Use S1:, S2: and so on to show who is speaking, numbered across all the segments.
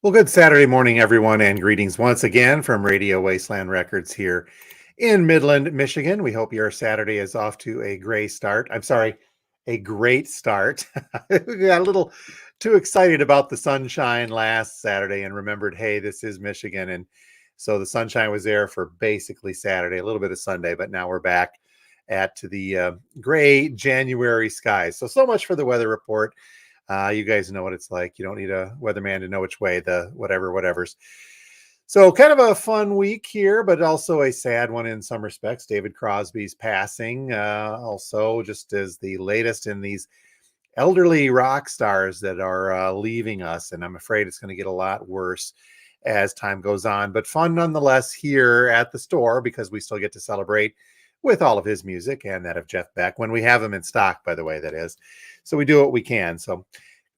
S1: Well, good Saturday morning, everyone, and greetings once again from Radio Wasteland Records here in Midland, Michigan. We hope your Saturday is off to a great start. A great start. We got a little too excited about the sunshine last Saturday and remembered, hey, this is Michigan. And so the sunshine was there for basically Saturday, a little bit of Sunday, but now we're back at the gray January skies. So much for the weather report. You guys know what it's like. You don't need a weatherman to know which way the whatever's. So kind of a fun week here, but also a sad one in some respects. David Crosby's passing, also just as the latest in these elderly rock stars that are leaving us. And I'm afraid it's going to get a lot worse as time goes on, but fun nonetheless here at the store because we still get to celebrate with all of his music and that of Jeff Beck when we have him in stock, by the way, that is. So we do what we can. So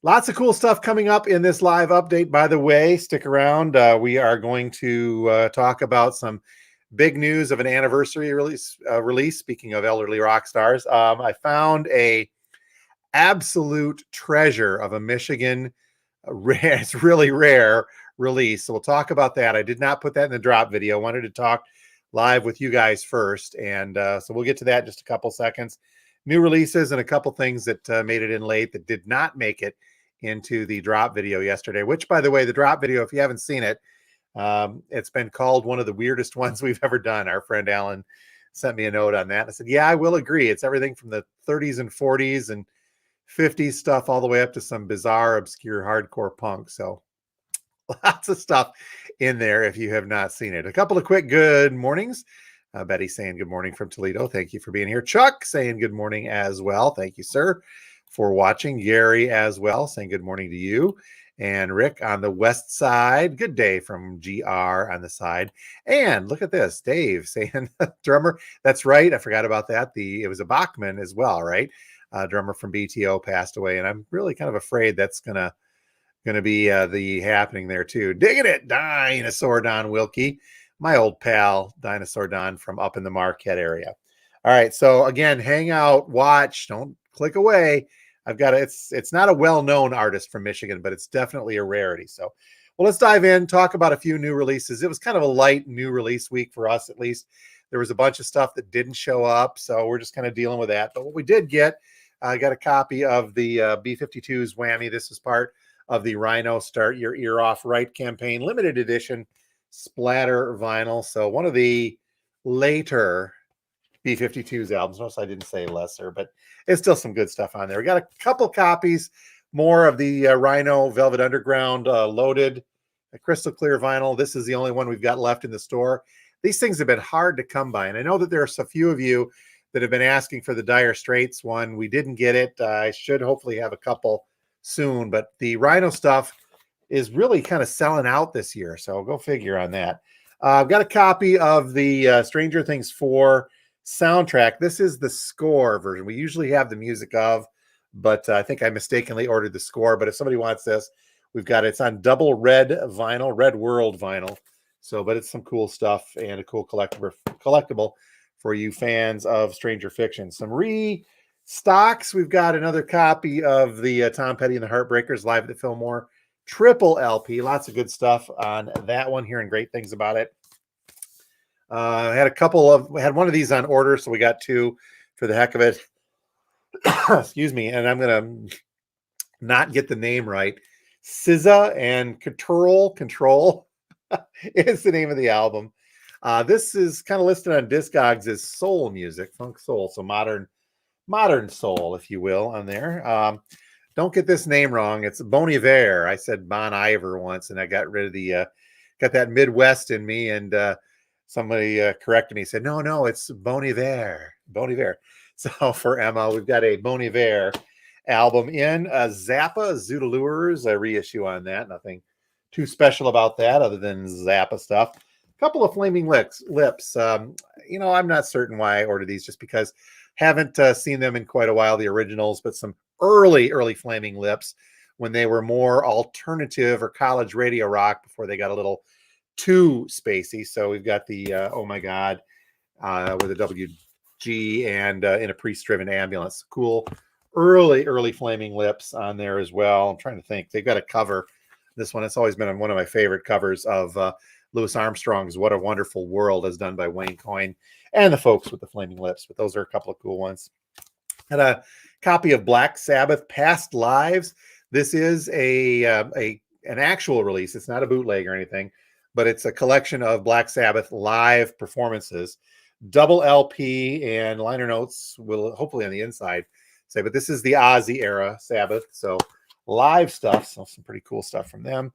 S1: lots of cool stuff coming up in this live update, by the way. Stick around. We are going to talk about some big news of an anniversary release. Speaking of elderly rock stars, I found a absolute treasure of a Michigan, it's really rare release. So we'll talk about that. I did not put that in the drop video. I wanted to talk live with you guys first. And so we'll get to that in just a couple seconds. New releases and a couple things that made it in late that did not make it into the drop video yesterday, which, by the way, the drop video, if you haven't seen it, it's been called one of the weirdest ones we've ever done. Our friend Alan sent me a note on that. I said, yeah, I will agree. It's everything from the 30s and 40s and 50s stuff all the way up to some bizarre, obscure hardcore punk. So lots of stuff in there if you have not seen it. A couple of quick good mornings. Betty saying good morning from Toledo. Thank you for being here. Chuck saying good morning as well. Thank you, sir, for watching. Gary as well saying good morning to you. And Rick on the west side. Good day from GR on the side. And look at this. Dave saying drummer. That's right. I forgot about that. It was a Bachman as well, right? Drummer from BTO passed away. And I'm really kind of afraid that's going to be the happening there too. Digging it, Dinosaur Don Wilkie, my old pal Dinosaur Don from up in the Marquette area. All right, so again, hang out, watch, don't click away. It's not a well-known artist from Michigan, but it's definitely a rarity. So, well, let's dive in, talk about a few new releases. It was kind of a light new release week for us, at least. There was a bunch of stuff that didn't show up, so we're just kind of dealing with that. But what we did get, I got a copy of the B-52's Whammy. This is part of the Rhino Start Your Ear Off Right campaign, limited edition splatter vinyl. So one of the later B-52's albums. Notice I didn't say lesser, but it's still some good stuff on there. We got a couple copies more of the Rhino Velvet Underground loaded crystal clear vinyl. This is the only one we've got left in the store. These things have been hard to come by, and I know that there are a few of you that have been asking for the Dire Straits one. We didn't get it. I should hopefully have a couple soon, but the Rhino stuff is really kind of selling out this year, so go figure on that. I've got a copy of the Stranger Things 4 soundtrack. This is the score version. We usually have the music of, but I think I mistakenly ordered the score. But if somebody wants this, we've got it. It's on double red vinyl, Red World vinyl. So, but it's some cool stuff and a cool collectible for you fans of Stranger Fiction. Some restocks. We've got another copy of the Tom Petty and the Heartbreakers live at the Fillmore triple LP. Lots of good stuff on that one, hearing great things about it. I had one of these on order, so we got two for the heck of it. Excuse me, and I'm gonna not get the name right. SZA and Control is the name of the album. This is kind of listed on Discogs as soul music, funk soul, so modern soul, if you will, on there. Don't get this name wrong. It's Bon Iver. I said Bon Iver once, and I got rid of the got that Midwest in me, and somebody corrected me. Said no, it's Bon Iver. Bon Iver. So for Emma, we've got a Bon Iver album in Zappa Zoodalures, a reissue on that. Nothing too special about that other than Zappa stuff. A couple of Flaming Lips. I'm not certain why I ordered these, just because haven't seen them in quite a while, the originals, but some early Flaming Lips when they were more alternative or college radio rock before they got a little too spacey. So we've got the Oh My God with a WG and in a priest-driven ambulance. Cool early Flaming Lips on there as well. I'm trying to think. They've got a cover This one, it's always been one of my favorite covers of Louis Armstrong's What a Wonderful World, as done by Wayne Coyne and the folks with the Flaming Lips. But those are a couple of cool ones. And a copy of Black Sabbath Past Lives. This is an actual release. It's not a bootleg or anything, but it's a collection of Black Sabbath live performances. Double LP, and liner notes will hopefully on the inside say, but this is the Ozzy era Sabbath. So live stuff. So some pretty cool stuff from them.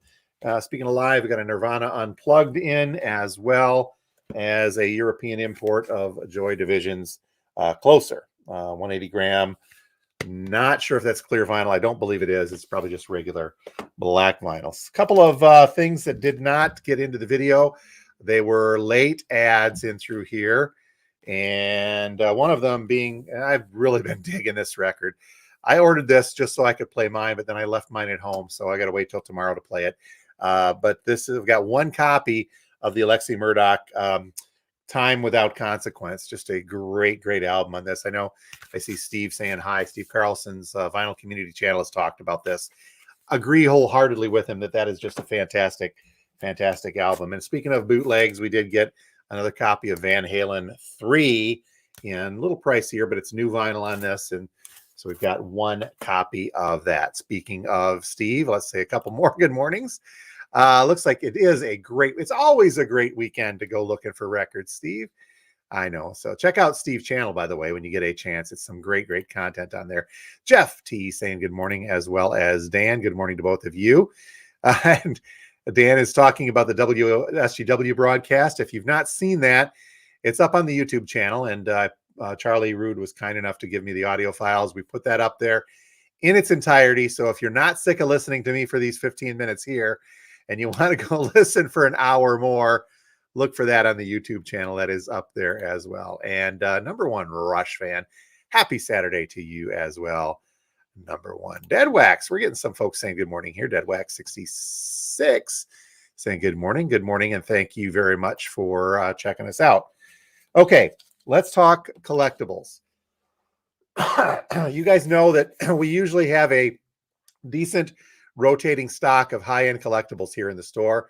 S1: Speaking of live, we got a Nirvana Unplugged in, as well as a European import of Joy Division's Closer. 180 gram. Not sure if that's clear vinyl. I don't believe it is. It's probably just regular black vinyls. A couple of things that did not get into the video. They were late ads in through here. And one of them being, and I've really been digging this record. I ordered this just so I could play mine, but then I left mine at home, so I got to wait till tomorrow to play it. But we've got one copy of the Alexi Murdoch Time Without Consequence. Just a great, great album on this. I know I see Steve saying hi. Steve Carlson's Vinyl Community channel has talked about this. Agree wholeheartedly with him that is just a fantastic, fantastic album. And speaking of bootlegs, we did get another copy of Van Halen 3 in a little pricier, but it's new vinyl on this. And so we've got one copy of that. Speaking of Steve, let's say a couple more good mornings. Looks like it's always a great weekend to go looking for records, Steve. I know. So check out Steve's channel, by the way, when you get a chance. It's some great, great content on there. Jeff T saying good morning, as well as Dan. Good morning to both of you. And Dan is talking about the WSGW broadcast. If you've not seen that, it's up on the YouTube channel. And Charlie Rood was kind enough to give me the audio files. We put that up there in its entirety. So if you're not sick of listening to me for these 15 minutes here, and you want to go listen for an hour more, look for that on the YouTube channel. That is up there as well. And number one Rush fan, happy Saturday to you as well. Number one Dead Wax. We're getting some folks saying good morning here. Dead Wax 66 saying good morning, and thank you very much for checking us out. Okay, let's talk collectibles. You guys know that we usually have a decent rotating stock of high-end collectibles here in the store.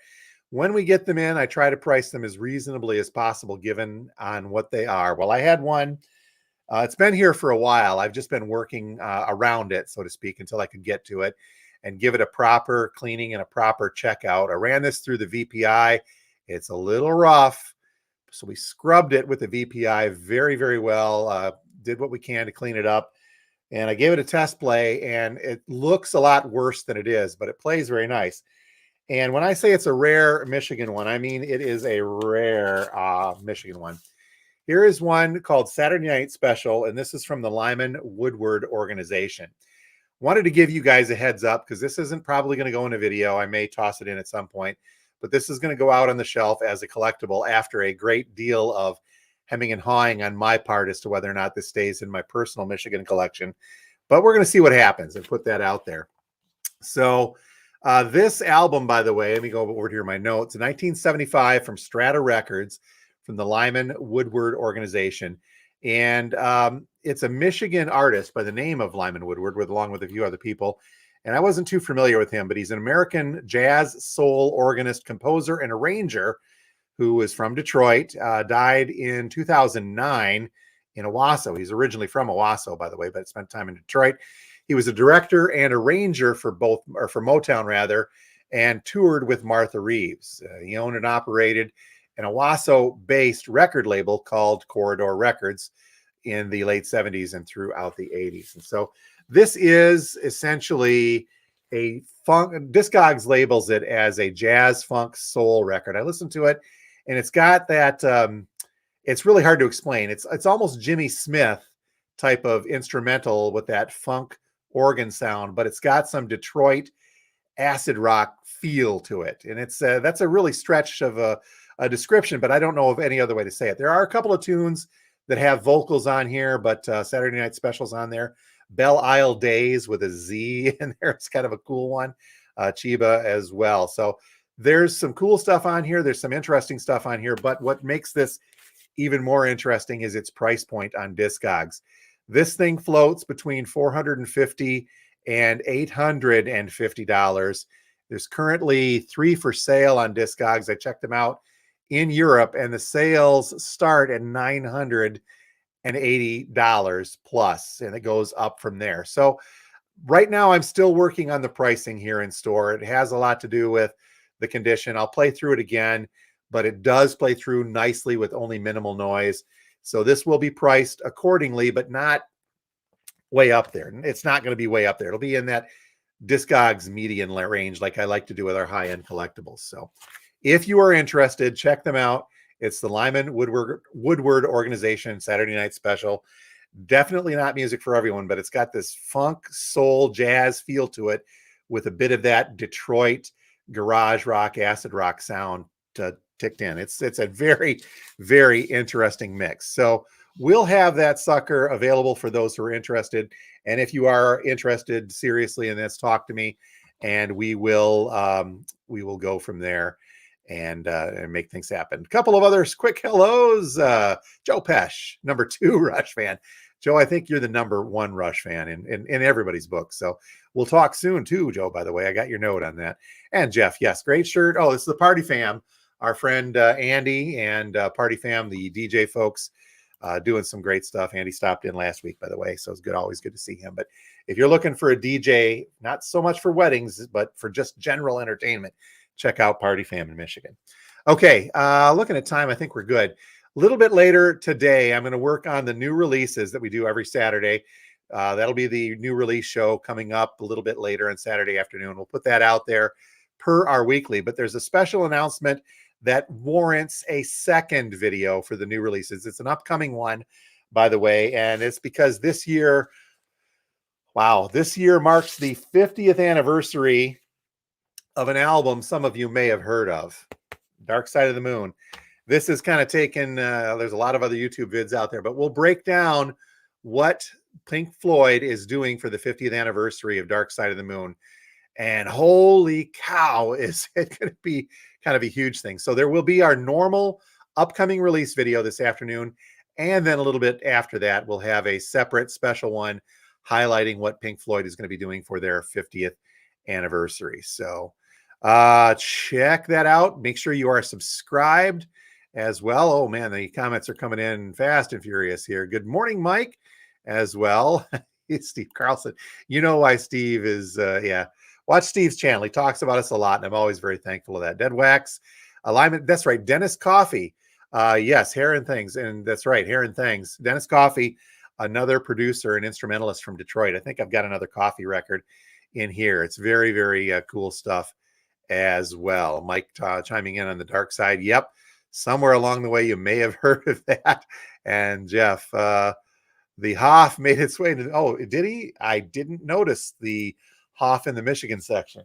S1: When we get them in, I try to price them as reasonably as possible given on what they are. Well, I had one. It's been here for a while. I've just been working around it, so to speak, until I could get to it and give it a proper cleaning and a proper checkout. I ran this through the VPI. It's a little rough, so we scrubbed it with the VPI very, very well. Did what we can to clean it up. And I gave it a test play, and it looks a lot worse than it is, but it plays very nice. And when I say it's a rare Michigan one, I mean it is a rare Michigan one. Here is one called Saturday Night Special, and this is from the Lyman Woodward organization. Wanted to give you guys a heads up because this isn't probably going to go in a video. I may toss it in at some point, but this is going to go out on the shelf as a collectible after a great deal of hemming and hawing on my part as to whether or not this stays in my personal Michigan collection. But we're going to see what happens and put that out there. So this album, by the way, let me go over here my notes. 1975 from Strata Records, from the Lyman Woodward organization. And it's a Michigan artist by the name of Lyman Woodward, along with a few other people. And I wasn't too familiar with him, but he's an American jazz, soul, organist, composer, and arranger who is from Detroit, died in 2009 in Owasso. He's originally from Owasso, by the way, but spent time in Detroit. He was a director and arranger for Motown, rather, and toured with Martha Reeves. He owned and operated an Owasso-based record label called Corridor Records in the late 70s and throughout the 80s. And so this is essentially a funk. Discogs labels it as a jazz, funk, soul record. I listened to it, and it's got that, it's really hard to explain. It's almost Jimmy Smith type of instrumental with that funk organ sound, but it's got some Detroit acid rock feel to it. And it's that's a really stretch of a description, but I don't know of any other way to say it. There are a couple of tunes that have vocals on here, but Saturday Night Special's on there. Belle Isle Days with a Z in there. It's kind of a cool one. Chiba as well. So there's some cool stuff on here. There's some interesting stuff on here, but what makes this even more interesting is its price point on Discogs. This thing floats between $450 and $850. There's currently 3 for sale on Discogs. I checked them out in Europe, and the sales start at $980 plus, and it goes up from there. So right now I'm still working on the pricing here in store. It has a lot to do with the condition. I'll play through it again, but it does play through nicely with only minimal noise. So this will be priced accordingly, but not way up there. It's not going to be way up there. It'll be in that Discogs median range, like I like to do with our high-end collectibles. So if you are interested, check them out. It's the Lyman Woodward Organization Saturday Night Special. Definitely not music for everyone, but it's got this funk, soul, jazz feel to it with a bit of that Detroit garage rock, acid rock sound ticked in. It's a very, very interesting mix. So we'll have that sucker available for those who are interested. And if you are interested seriously in this, talk to me, and we will go from there and make things happen. A couple of others, quick hellos. Joe Pesh, number 2 Rush fan. Joe, I think you're the number 1 Rush fan in everybody's book. So we'll talk soon too, Joe, by the way. I got your note on that. And Jeff, yes, great shirt. Oh, this is the Party Fam. Our friend Andy and Party Fam, the DJ folks, doing some great stuff. Andy stopped in last week, by the way, so it's good, always good to see him. But if you're looking for a DJ, not so much for weddings, but for just general entertainment, check out Party Fam in Michigan. Okay, looking at time, I think we're good. A little bit later today, I'm going to work on the new releases that we do every Saturday. That'll be the new release show coming up a little bit later on Saturday afternoon. We'll put that out there per our weekly, but there's a special announcement that warrants a second video for the new releases. It's an upcoming one, by the way, and it's because this year marks the 50th anniversary of an album some of you may have heard of, Dark Side of the Moon. This is kind of taken, there's a lot of other YouTube vids out there, but we'll break down what Pink Floyd is doing for the 50th anniversary of Dark Side of the Moon. And holy cow, is it going to be kind of a huge thing. So there will be our normal upcoming release video this afternoon. And then a little bit after that, we'll have a separate special one highlighting what Pink Floyd is going to be doing for their 50th anniversary. So check that out. Make sure you are subscribed as well. Oh man, the comments are coming in fast and furious here. Good morning, Mike, as well. Steve Carlson. You know why Steve is, watch Steve's channel. He talks about us a lot, and I'm always very thankful of that. Dead Wax, Alignment. That's right. Dennis Coffey. Yes, Hair and Things. And that's right, Hair and Things. Dennis Coffey, another producer and instrumentalist from Detroit. I think I've got another Coffey record in here. It's very, very cool stuff as well. Mike chiming in on the dark side. Yep. Somewhere along the way, you may have heard of that. And Jeff, the Hoff made its way into, oh, did he? I didn't notice the Hoff in the Michigan section.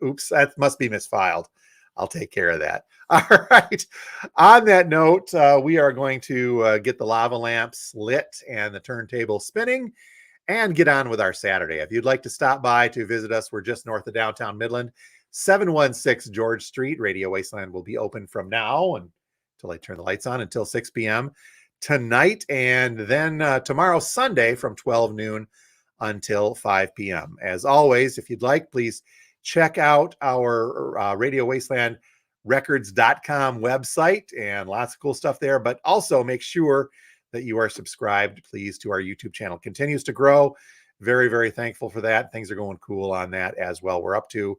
S1: Oops, that must be misfiled. I'll take care of that. All right. On that note, we are going to get the lava lamps lit and the turntable spinning and get on with our Saturday. If you'd like to stop by to visit us, we're just north of downtown Midland, 716 George Street. Radio Wasteland will be open from now until I turn the lights on until 6 p.m. tonight, and then tomorrow, Sunday, from 12 noon until 5 p.m. As always, if you'd like, please check out our Radio Wasteland Records.com website, and lots of cool stuff there. But also make sure that you are subscribed, please, to our YouTube channel. Continues to grow. Very, very thankful for that. Things are going cool on that as well. We're up to,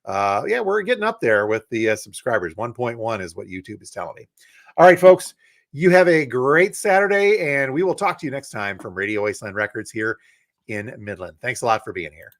S1: we're getting up there with the subscribers. 1.1 is what YouTube is telling me. All right, folks, you have a great Saturday, and we will talk to you next time from Radio Wasteland Records here in Midland. Thanks a lot for being here.